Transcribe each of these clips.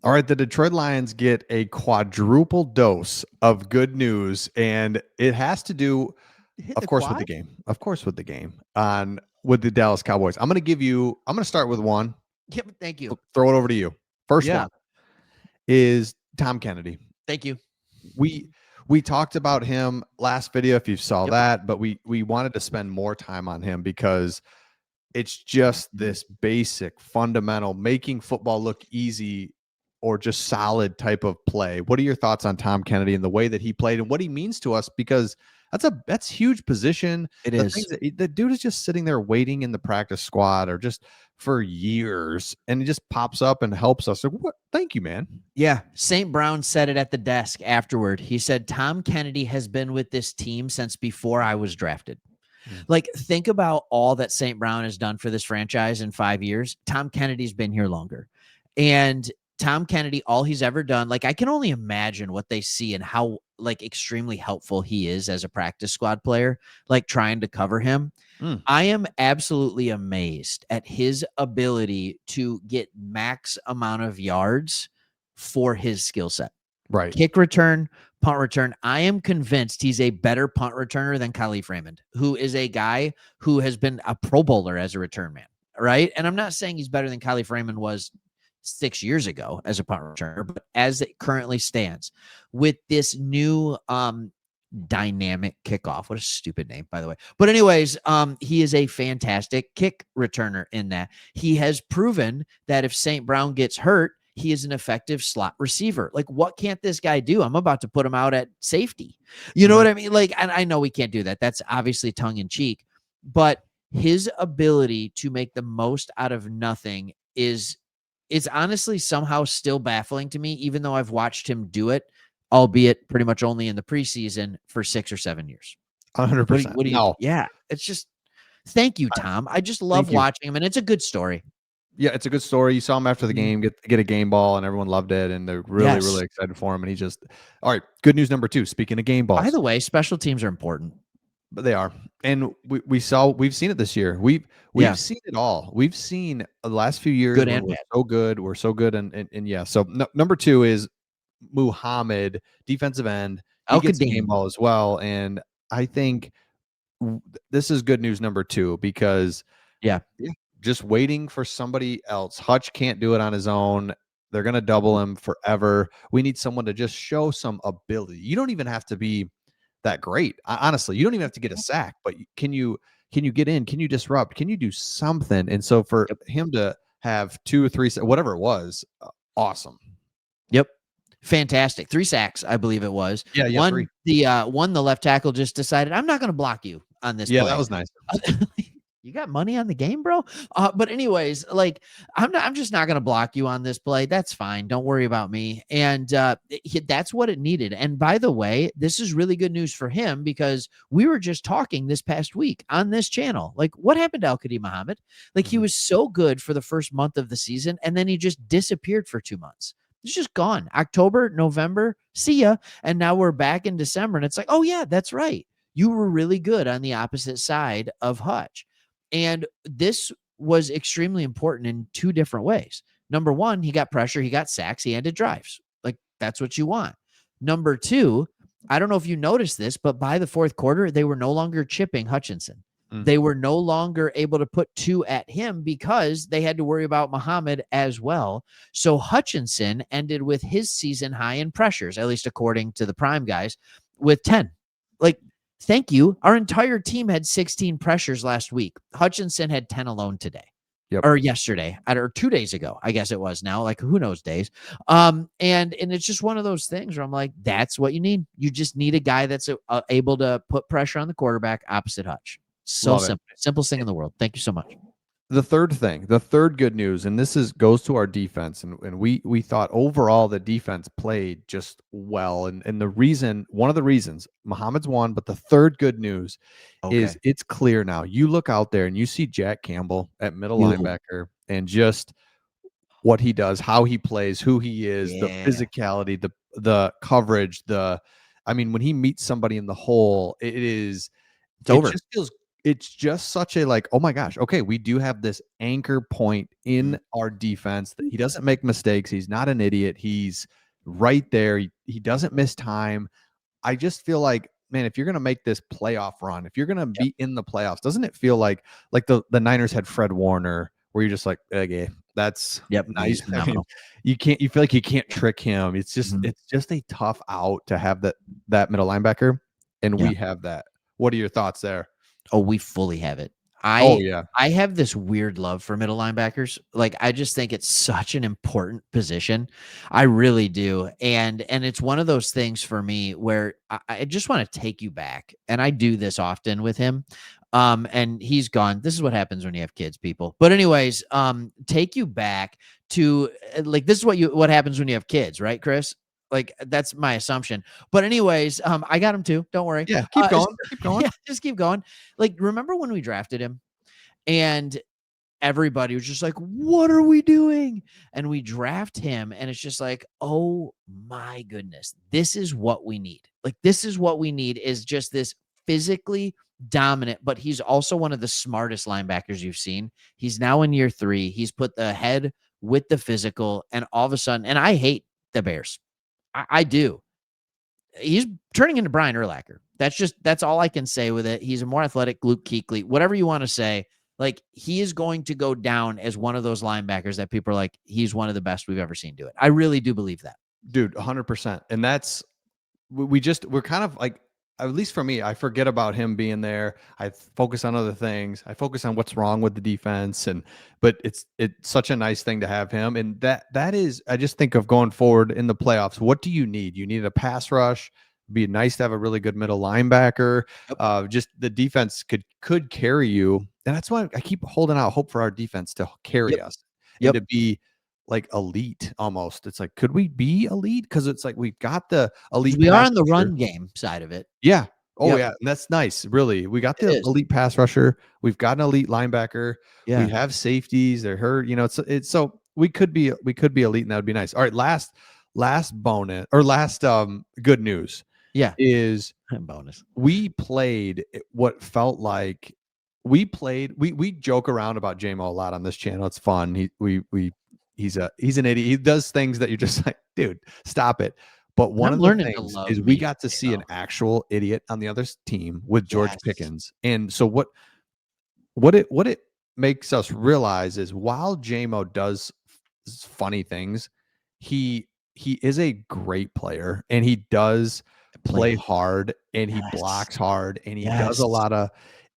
All right, the Detroit Lions get a quadruple dose of good news, and it has to do, Hit of the course, with the quad? game. Of course, with the game on with the Dallas Cowboys. I'm going to start with one. Yep, thank you. Throw it over to you. First Yeah, one is Tom Kennedy. thank you. We we talked about him last video if you saw Yep. that, but we wanted to spend more time on him because it's just this basic fundamental making football look easy or just solid type of play. What are your thoughts on Tom Kennedy and the way that he played and what he means to us? Because that's huge position. It The is. things that the dude is just sitting there waiting in the practice squad or just for years, and he just pops up and helps us. Like, what? Thank you, man. Yeah, St. Brown said it at the desk afterward. He said, Tom Kennedy has been with this team since before I was drafted. Mm. Like, think about all that St. Brown has done for this franchise in 5 years. Tom Kennedy's been here longer. And Tom Kennedy, all he's ever done, like, I can only imagine what they see and how, like, extremely helpful he is as a practice squad player, like, trying to cover him. Mm. I am absolutely amazed at his ability to get max amount of yards for his skill set. Right. Kick return, punt return. I am convinced he's a better punt returner than Khalif Raymond, who is a guy who has been a Pro Bowler as a return man, right? And I'm not saying he's better than Khalif Raymond was 6 years ago as a punt returner, but as it currently stands with this new dynamic kickoff. What a stupid name, by the way. But anyways, he is a fantastic kick returner in that. He has proven that if St. Brown gets hurt, he is an effective slot receiver. Like, what can't this guy do? I'm about to put him out at safety. You know what I mean? Like, and I know we can't do that. That's obviously tongue in cheek, but his ability to make the most out of nothing is honestly somehow still baffling to me, even though I've watched him do it, albeit pretty much only in the preseason for 6 or 7 years. 100%. What do you? No, Yeah, it's just thank you, Tom. I just love thank you. watching him, and it's a good story. Yeah, it's a good story. You saw him after the game get a game ball, and everyone loved it, and they're really, Yes. really excited for him. And he just all right. Good news number 2. Speaking of game By balls, the way, special teams are important. but they are, and we've seen it this year. We've seen it all. We've seen the last few years Good when and we're bad. so good. We're so good, and yeah. So number 2 is Muhammad, defensive end. He gets a game Al-Qadim. ball as well, and I think this is good news number 2 because Yeah. just waiting for somebody else. Hutch can't do it on his own. They're going to double him forever. We need someone to just show some ability. You don't even have to be that great. Honestly, you don't even have to get a sack, but can you get in? Can you disrupt? Can you do something? And so for Yep. him to have 2 or 3, whatever it was, awesome. Yep. Fantastic. 3 sacks, I believe it was. Yeah, 3. One, the left tackle just decided, I'm not going to block you on this Yeah, play. that was nice. You got money on the game, bro? But anyways, like I'm just not going to block you on this play. That's fine. Don't worry about me. And that's what it needed. And by the way, this is really good news for him because we were just talking this past week on this channel. Like, what happened to Al-Qadim Muhammad? Like, he was so good for the first month of the season, and then he just disappeared for 2 months. He's just gone. October, November, see ya. And now we're back in December, and it's like, oh yeah, that's right. You were really good on the opposite side of Hutch. And this was extremely important in 2 different ways. Number 1, he got pressure, he got sacks, he ended drives. Like, that's what you want. Number 2, I don't know if you noticed this, but by the 4th quarter, they were no longer chipping Hutchinson. They were no longer able to put 2 at him because they had to worry about Muhammad as well. So Hutchinson ended with his season high in pressures, at least according to the prime guys, with 10. Like, thank you. Our entire team had 16 pressures last week. Hutchinson had 10 alone today. Yep. Or yesterday, or 2 days ago, I guess it was now. Like, who knows days? And it's just one of those things where I'm like, that's what you need. You just need a guy that's able to put pressure on the quarterback opposite Hutch. So Love simple. Simplest thing in the world. Thank you so much. The third good news, and this goes to our defense, and we thought overall the defense played just well, and one of the reasons Muhammad's won, but the third good news is it's clear now. You look out there and you see Jack Campbell at middle linebacker, and just what he does, how he plays, who he is, the physicality, the coverage, when he meets somebody in the hole, It's over. just feels it's just such a like, oh my gosh, okay, we do have this anchor point Mhm. in our defense that he doesn't make mistakes. He's not an idiot. He's right there. He doesn't miss time. I just feel like, man, if you're gonna make this playoff run, if you're gonna Yep. be in the playoffs, doesn't it feel like the Niners had Fred Warner, where you're just like, okay, that's Yep. He's nice. I mean, phenomenal. you feel like you can't trick him. Mhm. It's just a tough out to have that middle linebacker, and Yeah. we have that. What are your thoughts there? Oh, we fully have it. Oh I yeah, I have this weird love for middle linebackers. Like, I just think it's such an important position. I really do. And it's one of those things for me where I just want to take you back. And I do this often with him. And he's gone. This is what happens when you have kids, people. But anyways, take you back to like this is what happens when you have kids, right, Chris? Like that's my assumption. But anyways, I got him too. Don't worry. yeah. Keep Uh, going, keep going. yeah, just keep going. Like, remember when we drafted him and everybody was just like, "What are we doing?" And we draft him, and it's just like, "Oh my goodness, this is what we need." Like, this is what we need is just this physically dominant, but he's also one of the smartest linebackers you've seen. He's now in year 3. He's put the head with the physical, and all of a sudden, and I hate the Bears. I do. He's turning into Brian Urlacher. That's all I can say with it. He's a more athletic Luke Kuechly, whatever you want to say. Like, he is going to go down as one of those linebackers that people are like, he's one of the best we've ever seen do it. I really do believe that. Dude, 100%. And that's we're kind of like, at least for me, I forget about him being there. I focus on other things. I focus on what's wrong with the defense, and but it's such a nice thing to have him. And that is, I just think of going forward in the playoffs. What do you need? You need a pass rush. Be nice to have a really good middle linebacker. Yep. Just the defense could carry you, and that's why I keep holding out hope for our defense to Yep. carry us and Yep. to be like elite almost. It's like, could we be elite? Because it's like we've got the 'Cause elite we are pass on the rusher. run game side of it. Yeah. Oh, Yep. yeah, and that's nice, really. We got It the is. elite pass rusher. We've got an elite linebacker. We Yeah. have safeties. They're hurt. It's so we could be elite, and that would be nice. All right, last bonus or last good news Yeah. is Bonus. we played what felt like we joke around about JMO a lot on this channel. It's fun. He's an idiot. He does things that you're just like, dude, stop it. But And one I'm of the learning to things love is we me got to some see an J-Mo. actual idiot on the other team with George Yes. Pickens. And so what it makes us realize is while JMO does funny things, he is a great player, and he does Play play hard. hard, and he Yes. blocks hard, and he does a Yes. lot of,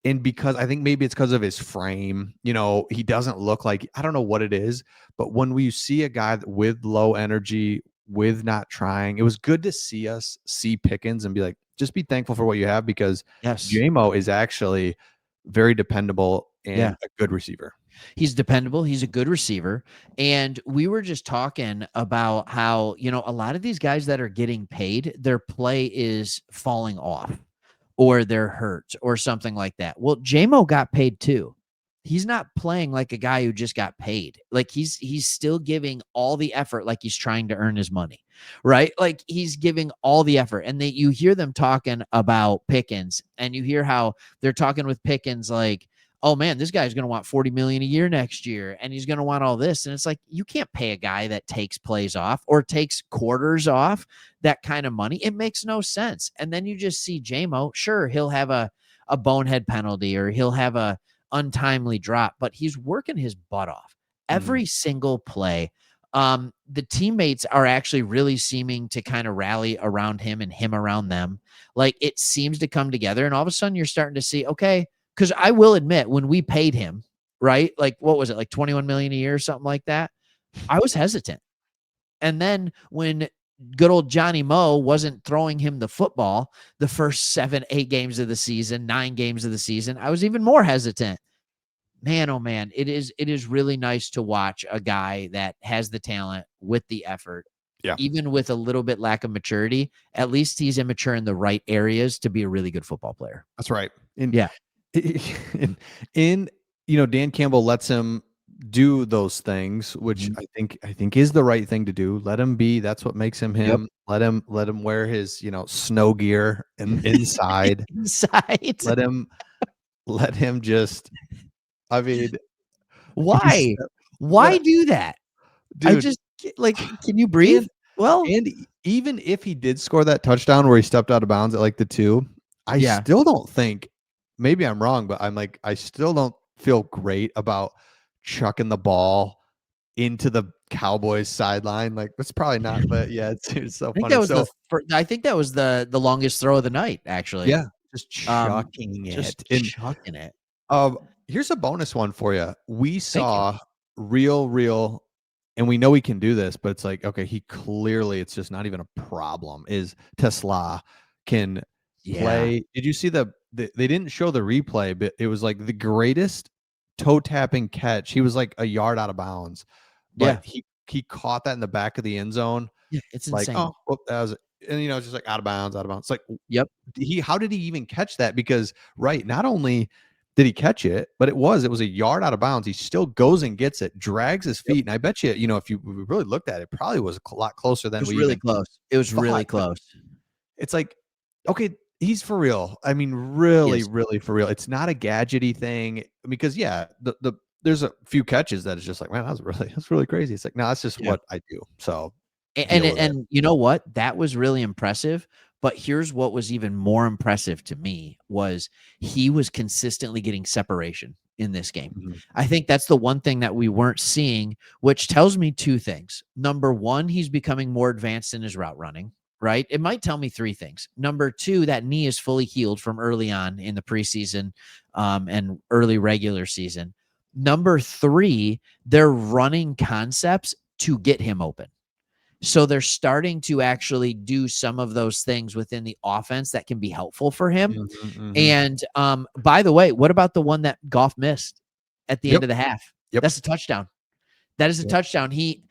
and because I think maybe it's because of his frame, he doesn't look like, I don't know what it is, but when we see a guy with low energy, with not trying, it was good to see Pickens and be like, just be thankful for what you have, because Yes. JMO is actually very dependable Yeah. and a good receiver. He's dependable. He's a good receiver. And we were just talking about how, a lot of these guys that are getting paid, their play is falling off or they're hurt or something like that. Well, JMO got paid too. He's not playing like a guy who just got paid. Like he's still giving all the effort like he's trying to earn his money. Right? Like he's giving all the effort. And you hear them talking about Pickens and you hear how they're talking with Pickens like, oh man, this guy's going to want 40 million a year next year and he's going to want all this. And it's like, you can't pay a guy that takes plays off or takes quarters off that kind of money. It makes no sense. And then you just see JMO, sure, he'll have a bonehead penalty or he'll have a untimely drop, but he's working his butt off Mhm. every single play. The teammates are actually really seeming to kind of rally around him and him around them. Like it seems to come together. And all of a sudden you're starting to see, okay, because I will admit, when we paid him, right? Like, what was it, like 21 million a year or something like that? I was hesitant. And then when good old Johnny Moe wasn't throwing him the football the first 7, 8 games of the season, 9 games of the season, I was even more hesitant. Man, oh man, it is really nice to watch a guy that has the talent with the effort, Yeah. even with a little bit lack of maturity. At least he's immature in the right areas to be a really good football player. That's right. And Yeah. in in Dan Campbell lets him do those things, which Mhm. I think is the right thing to do. Let him be. That's what makes him Yep. him. Let him wear his snow gear and inside. Inside. Let him let him just I mean, he's Why? Why what do that? I dude, just like, can you breathe? and Well, even if he did score that touchdown where he stepped out of bounds at, like, the 2, I yeah. still don't think maybe I'm wrong, but I'm like, I still don't feel great about chucking the ball into the Cowboys sideline, like, that's probably not but yeah, it's so I think funny. that was So, I think that was the longest throw of the night, actually. yeah, just Um, chucking just it, and chucking it. Here's a bonus one for you. We Thank you. saw real, and we know he can do this, but it's like, okay, he clearly it's just not even a problem. Is Tesla can Yeah. play. Did you see they didn't show the replay, but it was like the greatest toe tapping catch. He was like a yard out of bounds, but Yeah. he caught that in the back of the end zone. Yeah, it's Like, insane. oh, whoop, that was, and it's just like out of bounds, out of bounds. It's like Yep. he how did he even catch that? Because right, not only did he catch it, but it was a yard out of bounds. He still goes and gets it, drags his Yep. feet, and I bet you, if you really looked at it, probably was a lot closer It than was we really even close. It was really thought. But close. it's like, okay, he's for real. I mean, He really, is. really for real. It's not a gadgety thing because yeah, the there's a few catches that is just like, man, that's really crazy. It's like, no, that's just Yeah. what I do. So And deal with it. and you know what? That was really impressive, but here's what was even more impressive to me was he was consistently getting separation in this game. Mhm. I think that's the one thing that we weren't seeing, which tells me 2 things. Number 1, he's becoming more advanced in his route running, right? It might tell me 3 things. Number 2, that knee is fully healed from early on in the preseason, and early regular season. Number 3, they're running concepts to get him open. So they're starting to actually do some of those things within the offense that can be helpful for him. Mhm, mhm. And by the way, what about the one that Goff missed at the end Yep, of the half? yep, That's a touchdown. That is a yep. touchdown. He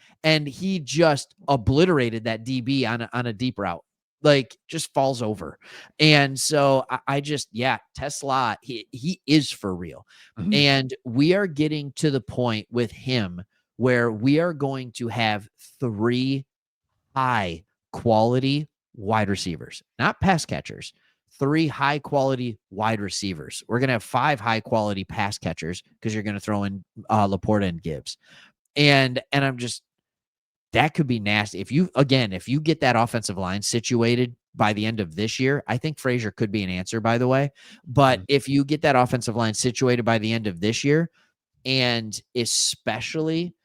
just obliterated that DB on a deep route. Like just falls over. And so I just, yeah, Tesla, he is for real. Mhm. And we are getting to the point with him where we are going to have 3 high quality wide receivers, not pass catchers. 3 high quality wide receivers. We're gonna have 5 high quality pass catchers because you're gonna throw in Laporta and Gibbs. And I'm just that could be nasty. If you get that offensive line situated by the end of this year, I think Frazier could be an answer, by the way. But Mhm. if you get that offensive line situated by the end of this year, and especially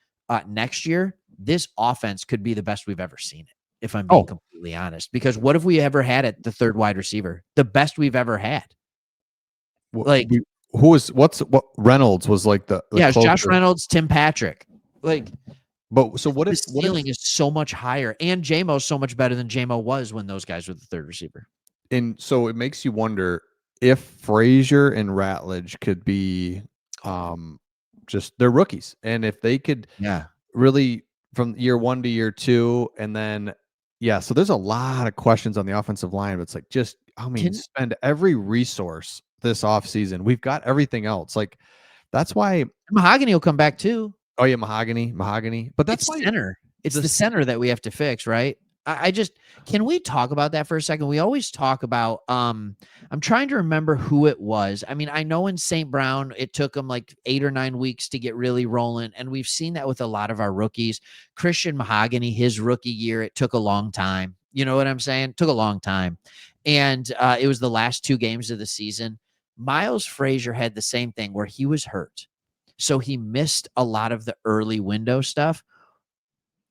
next year, this offense could be the best we've ever seen it, if I'm being Oh, completely honest. Because what have we ever had at the third wide receiver? The best we've ever had. wh Like, we who was what Reynolds was like the yeah, it's Josh closer. Reynolds, Tim Patrick. Like, But so the what if ceiling is so much higher, and JMO's so much better than JMO was when those guys were the third receiver. and so it makes you wonder if Frazier and Ratledge could be, um, just they're rookies, and if they could Yeah. really from year 1 to year 2, and then yeah, so there's a lot of questions on the offensive line, but it's like, just I mean, Can spend every resource this offseason. We've got everything else, like, that's why Mahogany will come back too. oh, yeah, mahogany, but that's It's why center. It's the this center that we have to fix, right? I just can we talk about that for a second? We always talk about I'm trying to remember who it was. I mean, I know in St. Brown it took them like 8 or 9 weeks to get really rolling, and we've seen that with a lot of our rookies. Christian Mahogany, his rookie year, it took a long time. You know what I'm saying? It took a long time. And it was the last 2 games of the season. Miles Frazier had the same thing where he was hurt. So he missed a lot of the early window stuff.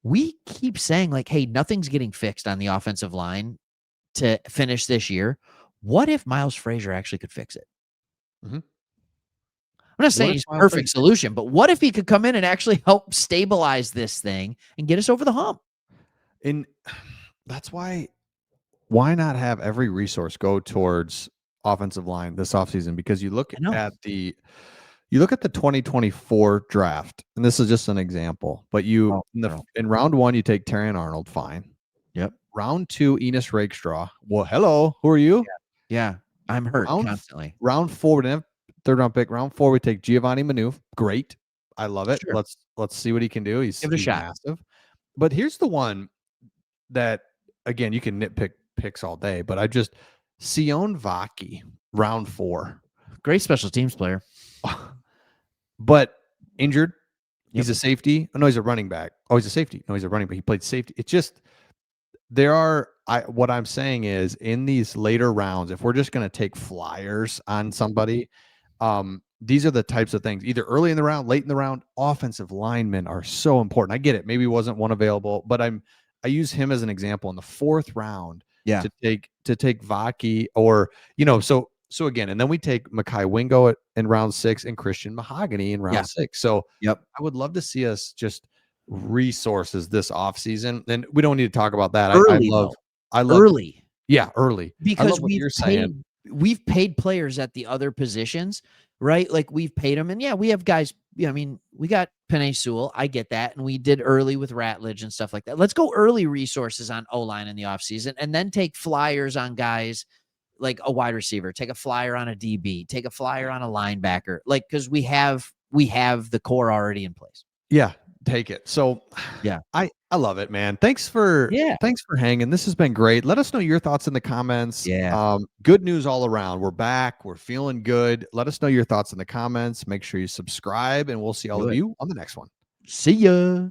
We keep saying, like, hey, nothing's getting fixed on the offensive line to finish this year. What if Miles Frazier actually could fix it? Mhm. I'm not What saying if he's a Miles perfect Frazier solution, but what if he could come in and actually help stabilize this thing and get us over the hump? and that's why not have every resource go towards offensive line this offseason? Because I know. you look at the 2024 draft, and this is just an example, but you Oh, girl. in round 1, you take Terrion Arnold, fine. Yep. Round 2, Enos Rakestraw. Well, hello, who are you? Yeah. I'm hurt Round constantly. round 4, we didn't have third round pick. Round 4, we take Giovanni Manouf. Great. I love it. Sure. Let's see what he can do. Give it a He's shot. massive. But here's the one that again, you can nitpick picks all day, but I just Sion Vaki, round 4. great special teams player. But injured. Yep. He's a safety. Oh, no, he's a running back. Oh, he's a safety. No, he's a running back. He played safety. It's just what I'm saying is in these later rounds, if we're just going to take flyers on somebody, these are the types of things, either early in the round, late in the round. Offensive linemen are so important. I get it. Maybe wasn't one available, but I use him as an example in the 4th round Yeah. to take Vaki or, so again, and then we take Mekhi Wingo in round 6 and Christian Mahogany in round 6. So Yep. I would love to see us just resources this offseason. And we don't need to talk about that. Early though. I love Early. yeah, early. I Because love what you're saying. we've paid players at the other positions, right? Like we've paid them, and yeah, we have guys. Yeah, I mean, we got Penei Sewell. I get that, and we did early with Ratledge and stuff like that. Let's go early resources on O-line in the offseason, and then take flyers on guys like a wide receiver, take a flyer on a DB, take a flyer on a linebacker, like because we have the core already in place. Yeah, take it. So Yeah. I love it, man. Thanks for hanging. This has been great. Let us know your thoughts in the comments. Yeah. Good news all around. We're back. We're feeling good. Let us know your thoughts in the comments. Make sure you subscribe, and we'll see all of you on the next one. See ya.